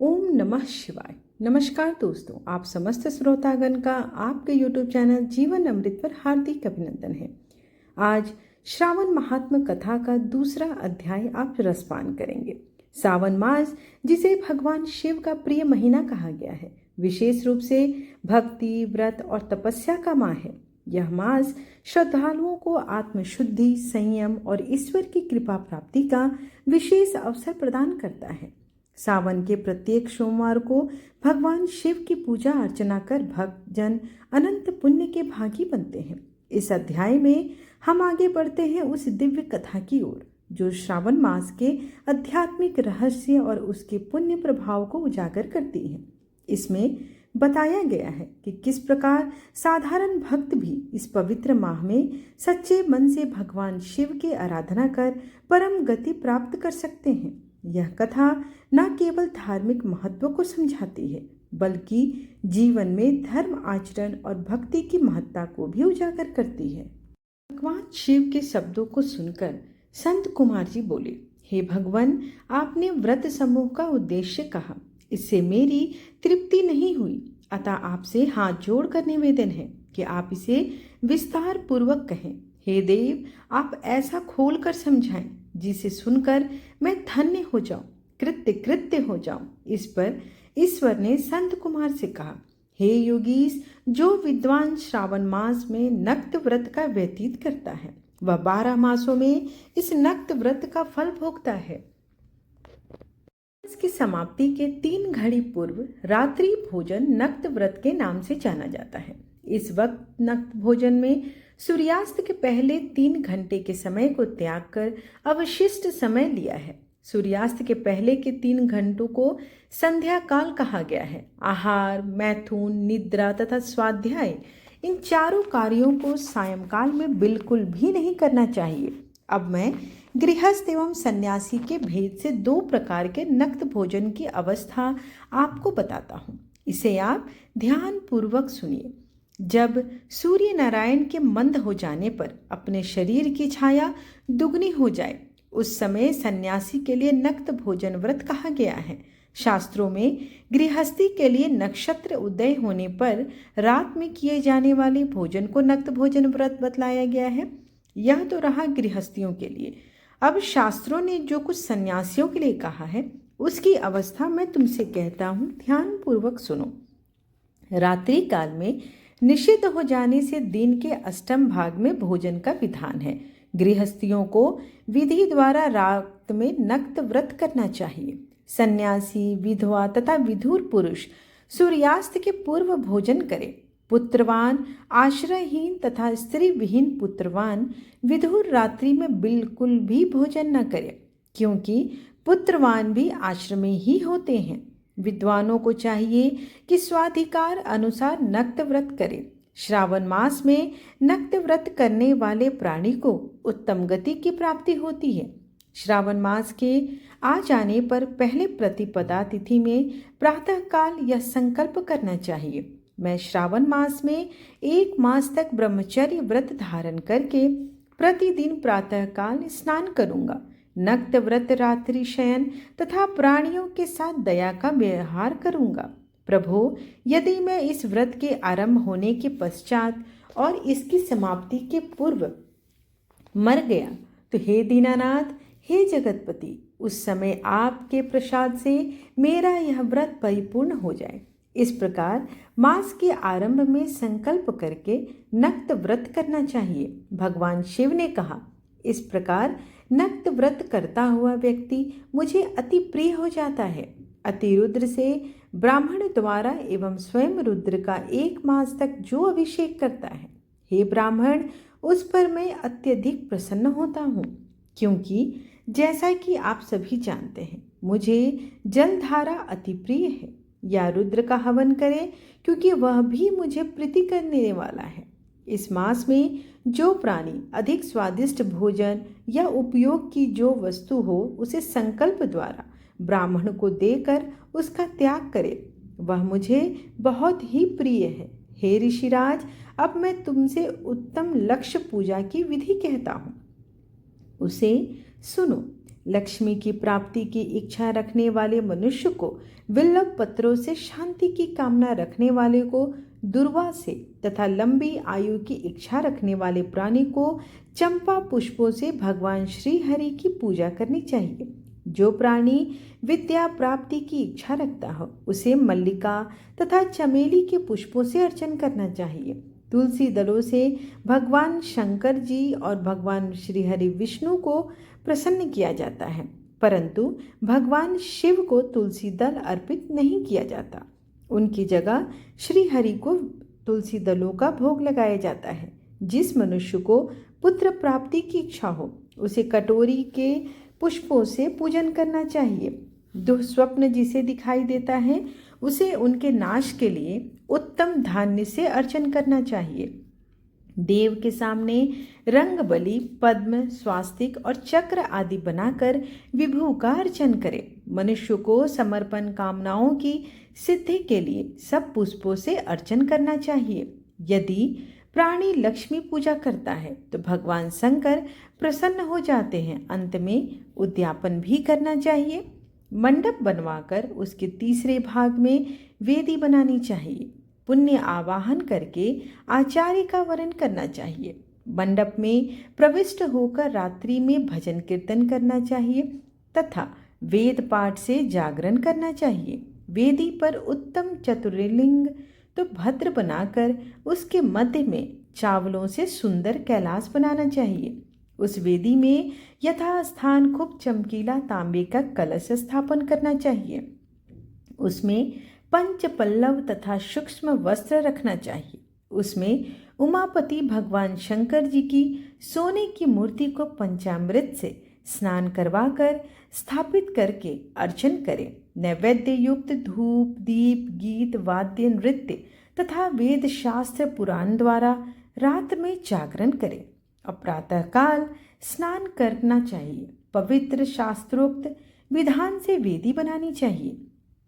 ओम नमः शिवाय। नमस्कार दोस्तों, आप समस्त श्रोतागण का आपके YouTube चैनल जीवन अमृत पर हार्दिक अभिनंदन है। आज श्रावण महात्म कथा का दूसरा अध्याय आप रसपान करेंगे। सावन मास, जिसे भगवान शिव का प्रिय महीना कहा गया है, विशेष रूप से भक्ति, व्रत और तपस्या का माह है। यह मास श्रद्धालुओं को आत्मशुद्धि, संयम और ईश्वर की कृपा प्राप्ति का विशेष अवसर प्रदान करता है। सावन के प्रत्येक सोमवार को भगवान शिव की पूजा अर्चना कर भक्तजन अनंत पुण्य के भागी बनते हैं। इस अध्याय में हम आगे बढ़ते हैं उस दिव्य कथा की ओर जो श्रावण मास के आध्यात्मिक रहस्य और उसके पुण्य प्रभाव को उजागर करती है। इसमें बताया गया है कि किस प्रकार साधारण भक्त भी इस पवित्र माह में सच्चे मन से भगवान शिव की आराधना कर परम गति प्राप्त कर सकते हैं। यह कथा न केवल धार्मिक महत्व को समझाती है, बल्कि जीवन में धर्म आचरण और भक्ति की महत्ता को भी उजागर करती है। भगवान शिव के शब्दों को सुनकर संत कुमार जी बोले, हे भगवान, आपने व्रत समूह का उद्देश्य कहा, इससे मेरी तृप्ति नहीं हुई, अतः आपसे हाथ जोड़कर निवेदन है कि आप इसे विस्तार पूर्वक कहें। हे देव, आप ऐसा खोल कर समझाएं जिसे सुनकर मैं धन्य हो जाऊं, कृत्य कृत्य हो जाऊं। इस पर ईश्वर ने संत कुमार से कहा, हे योगीश, जो विद्वान श्रावण मास में नक्त व्रत का व्यतीत करता है वह 12 मासों में इस नक्त व्रत का फल भोगता है। इसकी समाप्ति के 3 घड़ी पूर्व रात्रि भोजन नक्त व्रत के नाम से जाना जाता है। इस वक्त नक्त भोजन में सूर्यास्त के पहले 3 घंटे के समय को त्याग कर अवशिष्ट समय लिया है। सूर्यास्त के पहले के 3 घंटों को संध्या काल कहा गया है। आहार, मैथुन, निद्रा तथा स्वाध्याय, इन चारों कार्यों को सायंकाल में बिल्कुल भी नहीं करना चाहिए। अब मैं गृहस्थ एवं सन्यासी के भेद से 2 प्रकार के नक्त भोजन की अवस्था आपको बताता हूँ। इसे आप ध्यान पूर्वक सुनिए। जब सूर्य नारायण के मंद हो जाने पर अपने शरीर की छाया दुगनी हो जाए, उस समय सन्यासी के लिए नक्त भोजन व्रत कहा गया है। शास्त्रों में गृहस्थी के लिए नक्षत्र उदय होने पर रात में किए जाने वाले भोजन को नक्त भोजन व्रत बतलाया गया है। यह तो रहा गृहस्थियों के लिए। अब शास्त्रों ने जो कुछ सन्यासियों के लिए कहा है उसकी अवस्था मैं तुमसे कहता हूँ, ध्यान पूर्वक सुनो। रात्रि काल में निषिद्ध हो जाने से दिन के अष्टम भाग में भोजन का विधान है। गृहस्थियों को विधि द्वारा रात में नक्त व्रत करना चाहिए। सन्यासी, विधवा तथा विधुर पुरुष सूर्यास्त के पूर्व भोजन करें। पुत्रवान, आश्रयहीन तथा स्त्री विहीन पुत्रवान विधुर रात्रि में बिल्कुल भी भोजन न करें, क्योंकि पुत्रवान भी आश्रमी ही होते हैं। विद्वानों को चाहिए कि स्वाधिकार अनुसार नक्त व्रत करें। श्रावण मास में नक्त व्रत करने वाले प्राणी को उत्तम गति की प्राप्ति होती है। श्रावण मास के आ जाने पर पहले प्रतिपदा तिथि में प्रातःकाल यह संकल्प करना चाहिए, मैं श्रावण मास में 1 मास तक ब्रह्मचर्य व्रत धारण करके प्रतिदिन प्रातःकाल स्नान करूंगा। नक्त व्रत रात्रि शयन तथा प्राणियों के साथ दया का व्यवहार करूंगा। प्रभु, यदि मैं इस व्रत के आरंभ होने के पश्चात और इसकी समाप्ति के पूर्व मर गया तो हे दीनानाथ, हे जगतपति, उस समय आपके प्रसाद से मेरा यह व्रत परिपूर्ण हो जाए। इस प्रकार मास के आरंभ में संकल्प करके नक्त व्रत करना चाहिए। भगवान शिव ने कहा, इस प्रकार नक्त व्रत करता हुआ व्यक्ति मुझे अति प्रिय हो जाता है। अतिरुद्र से ब्राह्मण द्वारा एवं स्वयं रुद्र का 1 मास तक जो अभिषेक करता है, हे ब्राह्मण, उस पर मैं अत्यधिक प्रसन्न होता हूँ, क्योंकि जैसा कि आप सभी जानते हैं मुझे जलधारा अति प्रिय है। या रुद्र का हवन करें, क्योंकि वह भी मुझे प्रीति करने वाला है। इस मास में जो प्राणी अधिक स्वादिष्ट भोजन या उपयोग की जो वस्तु हो उसे संकल्प द्वारा ब्राह्मण को देकर उसका त्याग करे, वह मुझे बहुत ही प्रिय है। हे ऋषिराज, अब मैं तुमसे उत्तम लक्ष्य पूजा की विधि कहता हूँ, उसे सुनो। लक्ष्मी की प्राप्ति की इच्छा रखने वाले मनुष्य को बिल्व पत्रों से, शांति की कामना रखने वाले को दुर्वा से तथा लंबी आयु की इच्छा रखने वाले प्राणी को चंपा पुष्पों से भगवान श्री हरि की पूजा करनी चाहिए। जो प्राणी विद्या प्राप्ति की इच्छा रखता हो उसे मल्लिका तथा चमेली के पुष्पों से अर्चन करना चाहिए। तुलसी दलों से भगवान शंकर जी और भगवान श्री हरि विष्णु को प्रसन्न किया जाता है, परंतु भगवान शिव को तुलसी दल अर्पित नहीं किया जाता। उनकी जगह श्री हरि को तुलसी दलों का भोग लगाया जाता है। जिस मनुष्य को पुत्र प्राप्ति की इच्छा हो उसे कटोरी के पुष्पों से पूजन करना चाहिए। दुःस्वप्न जिसे दिखाई देता है उसे उनके नाश के लिए उत्तम धान्य से अर्चन करना चाहिए। देव के सामने रंग बलि, पद्म, स्वास्तिक और चक्र आदि बनाकर विभु का अर्चन करें। मनुष्य को समर्पण कामनाओं की सिद्धि के लिए सब पुष्पों से अर्चन करना चाहिए। यदि प्राणी लक्ष्मी पूजा करता है तो भगवान शंकर प्रसन्न हो जाते हैं। अंत में उद्यापन भी करना चाहिए। मंडप बनवाकर उसके तीसरे भाग में वेदी बनानी चाहिए। पुण्य आवाहन करके आचार्य का वरण करना चाहिए। मंडप में प्रविष्ट होकर रात्रि में भजन कीर्तन करना चाहिए तथा वेद पाठ से जागरण करना चाहिए। वेदी पर उत्तम चतुर्लिंग तो भद्र बनाकर उसके मध्य में चावलों से सुंदर कैलाश बनाना चाहिए। उस वेदी में यथास्थान खूब चमकीला तांबे का कलश स्थापन करना चाहिए। उसमें पंच पल्लव तथा सूक्ष्म वस्त्र रखना चाहिए। उसमें उमापति भगवान शंकर जी की सोने की मूर्ति को पंचामृत से स्नान करवाकर स्थापित करके अर्चन करें। नैवेद्य युक्त धूप, दीप, गीत, वाद्य, नृत्य तथा वेद शास्त्र पुराण द्वारा रात में जागरण करें और प्रातःकाल स्नान करना चाहिए। पवित्र शास्त्रोक्त विधान से वेदी बनानी चाहिए।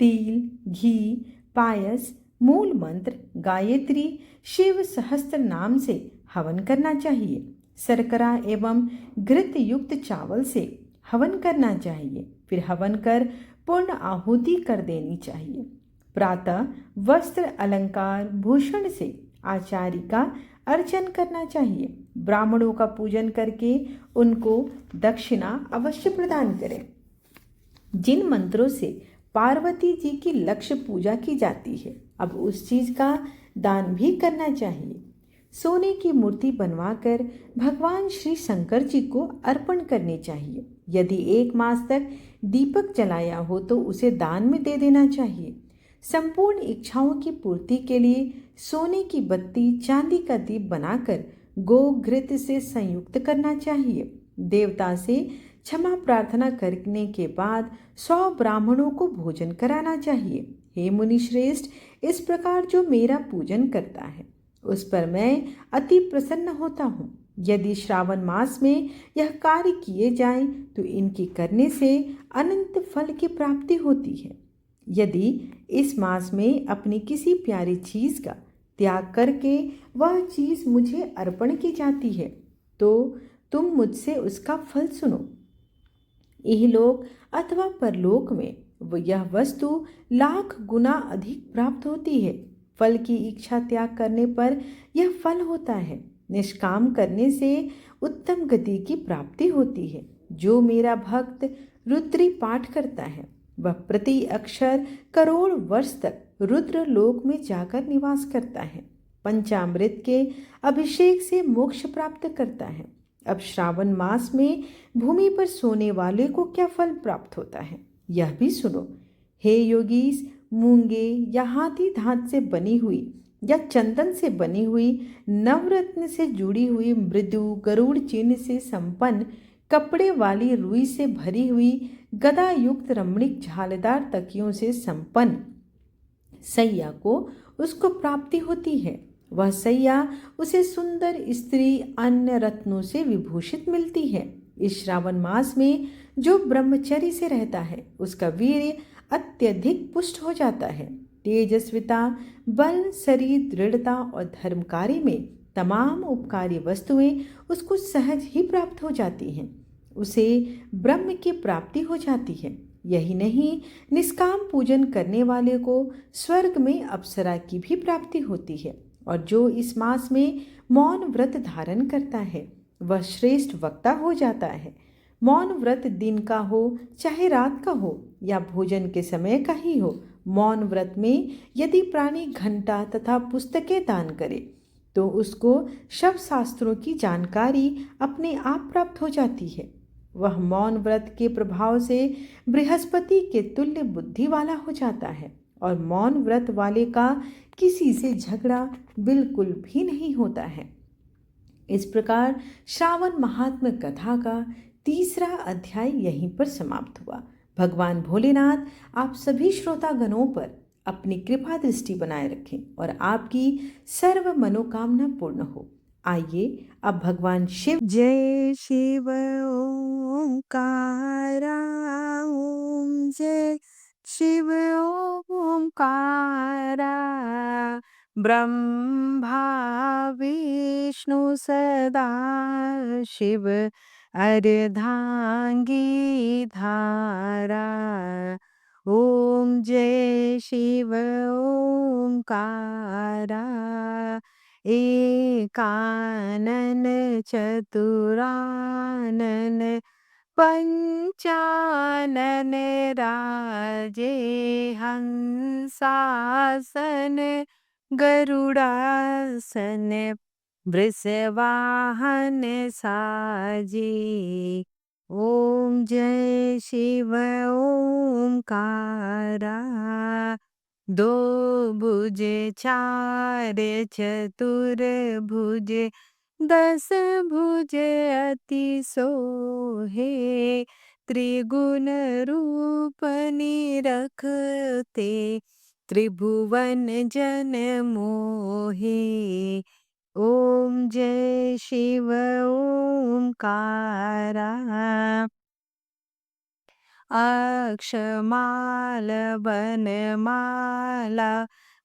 तिल, घी, पायस, मूल मंत्र, गायत्री, शिव सहस्त्र नाम से हवन करना चाहिए। शर्करा एवं घृत युक्त चावल से हवन करना चाहिए। फिर हवन कर पूर्ण आहुति कर देनी चाहिए। प्रातः वस्त्र, अलंकार, भूषण से आचार्य का अर्चन करना चाहिए। ब्राह्मणों का पूजन करके उनको दक्षिणा अवश्य प्रदान करें। जिन मंत्रों से पार्वती जी की लक्ष्य पूजा की जाती है, अब उस चीज का दान भी करना चाहिए। सोने की मूर्ति बनवाकर भगवान श्री शंकर जी को अर्पण करनी चाहिए। यदि 1 मास तक दीपक जलाया हो तो उसे दान में दे देना चाहिए। संपूर्ण इच्छाओं की पूर्ति के लिए सोने की बत्ती, चांदी का दीप बनाकर गोघृत से संयुक्त करना चाहिए। देवता से क्षमा प्रार्थना करने के बाद 100 ब्राह्मणों को भोजन कराना चाहिए। हे मुनि श्रेष्ठ, इस प्रकार जो मेरा पूजन करता है उस पर मैं अति प्रसन्न होता हूँ। यदि श्रावण मास में यह कार्य किए जाएं तो इनकी करने से अनंत फल की प्राप्ति होती है। यदि इस मास में अपनी किसी प्यारी चीज का त्याग करके वह चीज मुझे अर्पण की जाती है तो तुम मुझसे उसका फल सुनो। इहलोक अथवा परलोक में यह वस्तु लाख गुना अधिक प्राप्त होती है। फल की इच्छा त्याग करने पर यह फल होता है। निष्काम करने से उत्तम गति की प्राप्ति होती है। जो मेरा भक्त रुद्री पाठ करता है वह प्रति अक्षर करोड़ वर्ष तक रुद्र लोक में जाकर निवास करता है। पंचामृत के अभिषेक से मोक्ष प्राप्त करता है। अब श्रावण मास में भूमि पर सोने वाले को क्या फल प्राप्त होता है यह भी सुनो। हे योगीस, मूंगे या हाथी दांत से बनी हुई या चंदन से बनी हुई, नवरत्न से जुड़ी हुई, मृदु गरुड़ चिन्ह से संपन्न, कपड़े वाली रुई से भरी हुई, गदा युक्त रमणीक झालदार तकियों से संपन्न सैया को उसको प्राप्ति होती है। वह सैया उसे सुंदर स्त्री अन्य रत्नों से विभूषित मिलती है। इस श्रावण मास में जो ब्रह्मचर्य से रहता है उसका वीर्य अत्यधिक पुष्ट हो जाता है। तेजस्विता, बल, शरीर, दृढ़ता और धर्म कार्य में तमाम उपकारी वस्तुएं उसको सहज ही प्राप्त हो जाती हैं। उसे ब्रह्म की प्राप्ति हो जाती है। यही नहीं, निष्काम पूजन करने वाले को स्वर्ग में अप्सरा की भी प्राप्ति होती है। और जो इस मास में मौन व्रत धारण करता है वह श्रेष्ठ वक्ता हो जाता है। मौन व्रत दिन का हो चाहे रात का हो या भोजन के समय का ही हो, मौन व्रत में यदि प्राणी घंटा तथा पुस्तकें दान करे तो उसको शव शास्त्रों की जानकारी अपने आप प्राप्त हो जाती है। वह मौन व्रत के प्रभाव से बृहस्पति के तुल्य बुद्धि वाला हो जाता है और मौन व्रत वाले का किसी से झगड़ा बिल्कुल भी नहीं होता है। इस प्रकार श्रावण महात्म्य कथा का तीसरा अध्याय यहीं पर समाप्त हुआ। भगवान भोलेनाथ आप सभी श्रोतागणों पर अपनी कृपा दृष्टि बनाए रखें और आपकी सर्व मनोकामना पूर्ण हो। आइए अब भगवान शिव जय शिव ओंकारा ओम जय शिव ओंकारा ब्रह्मा विष्णु सदा शिव अर्धांगी धारा ओम जय शिव ओंकारा एकानन चतुरानन पंचानन राजे हंसासन गरुड़ासन वृषवाहन साजे ओम जय शिव ओंकारा दो भुजे चार चतुर भुजे दस भुजे अति सोहे त्रिगुण रूप निरखते त्रिभुवन जन मोहे ओम जय शिव ओंकारा अक्षमाल बनमाला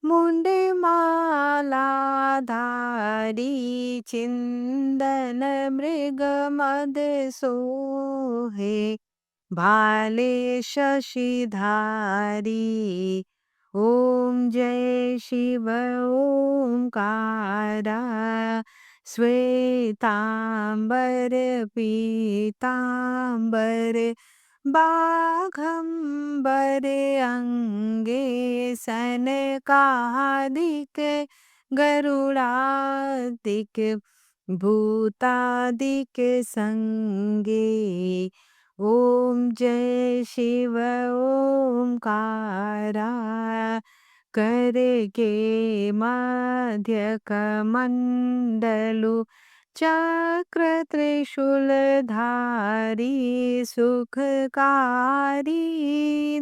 मुंडमाला धारी चिंदन मृगमद सोहे भाले शशिधारी ओम जय शिव ओंकारा श्वेतांबर पीतांबर बाघंबर अंगे सनकादिक गरुड़ादिक भूतादिक संगे ओम जय शिव ओंकारा कर के मध्य कमंडलु चक्र त्रिशूलधारी सुखकारी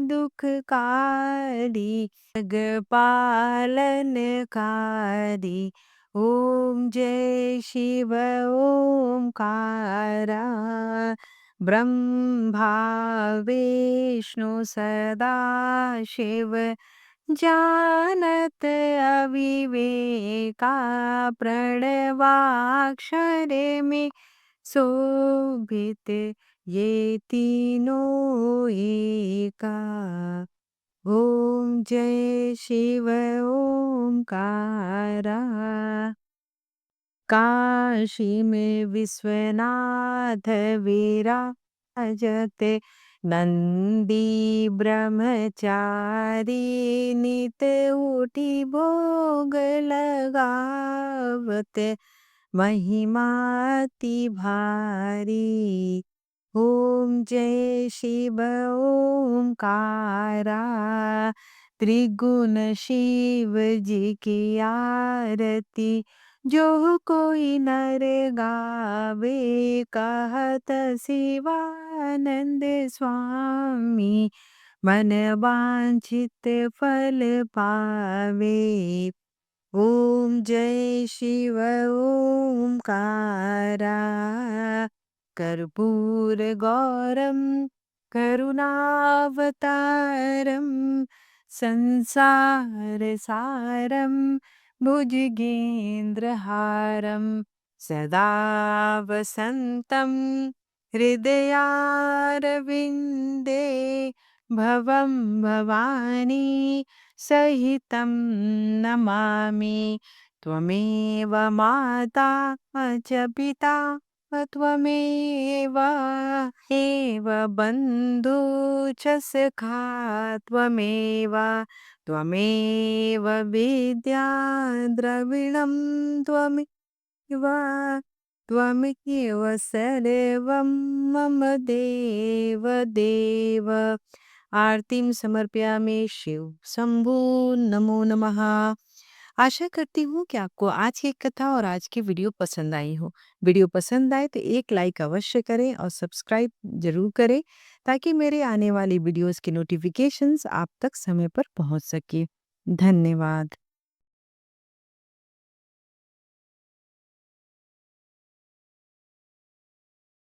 दुखकारी जगपालनकारी ओम जय शिव ओंकारा ब्रह्मा विष्णु सदा शिव जानत अविवेका प्रणवाक्षर में शोभित ये तीनों एका ओम जय शिव ओंकारा काशी में विश्वनाथ विराजते नंदी ब्रह्मचारी नित उठी भोग लगावत महिमाति भारी ओम जय शिव ओंकारा त्रिगुण शिव जी की आरती जो कोई नर गावे कहत शिवानंद स्वामी मन वांछित फल पावे ओम जय शिव ओंकारा कर्पूर गौरम करुणावतारम संसार सारम भुजगेन्द्रहारं सदा वसन्तं हृदयारविन्दे भवं भवानी सहितं नमामि। त्वमेव माता च पिता त्वमेव एव बन्धु च सखा त्वमेव त्वमेव विद्या द्रविणं त्वमेव त्वमेव सर्वं मम देव देव। आरतीम समर्पयामि शिव शंभू नमो नमः। आशा करती हूँ कि आपको आज की कथा और आज की वीडियो पसंद आई हो। वीडियो पसंद आए तो एक लाइक अवश्य करें और सब्सक्राइब जरूर करें ताकि मेरे आने वाली वीडियोस के नोटिफिकेशंस आप तक समय पर पहुंच सके। धन्यवाद।